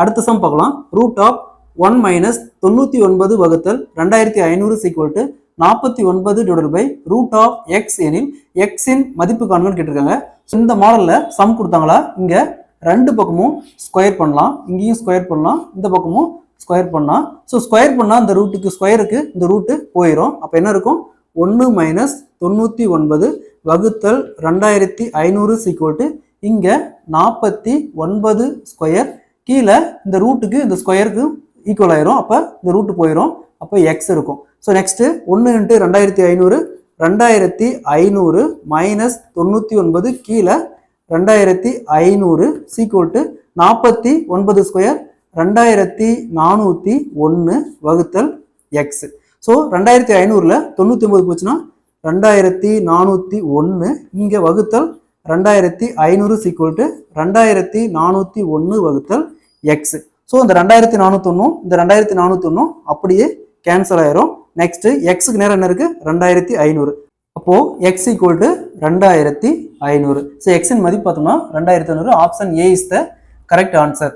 அடுத்த சம் பார்க்கலாம். Root of 1 minus 99 வகுத்தல் 2500 equal to 49 divided by root of x எனில் எக்ஸின் மதிப்பு காண்கன்னு கேட்டிருக்காங்க. இந்த மாடல்ல சம் கொடுத்தாங்களா, இங்க ரெண்டு பக்கமும் ஸ்கொயர் பண்ணலாம், இங்கேயும் ஸ்கொயர் பண்ணலாம், இந்த பக்கமும் ஸ்கொயர் பண்ணலாம். ஸோ ஸ்கொயர் பண்ணால் இந்த ரூட்டுக்கு ஸ்கொயருக்கு இந்த ரூட்டு போயிடும். அப்போ என்ன இருக்கும், 1 மைனஸ் 99 வகுத்தல் 2500 ஈக்குவல் டு இங்கே 49 ஸ்கொயர், கீழே இந்த ரூட்டுக்கு இந்த ஸ்கொயருக்கு ஈக்குவல் ஆயிரும். அப்போ இந்த ரூட்டு போயிடும், அப்போ எக்ஸ் இருக்கும். ஸோ நெக்ஸ்ட் 1 இன்ட்டு 2500 2500 மைனஸ் 99 கீழே 2500 ஈக்குவல் டு 49 ஸ்கொயர் 2401 வகுத்தல் எக்ஸ். ஸோ 2500ல 99 போச்சுன்னா 2401, இங்கே வகுத்தல் 2500 ஈக்குவல் டு 2401 வகுத்தல் எக்ஸ். ஸோ இந்த 2401 இந்த 2401 அப்படியே கேன்சல் ஆயிரும். நெக்ஸ்ட் எக்ஸுக்கு நேரம் என்ன இருக்கு, 2500. அப்போ எக்ஸ் ஈக்குவல் டு 2500. ஸோ எக்ஸின் மதிப்பு பார்த்தோம்னா 2500. Option A is the correct answer.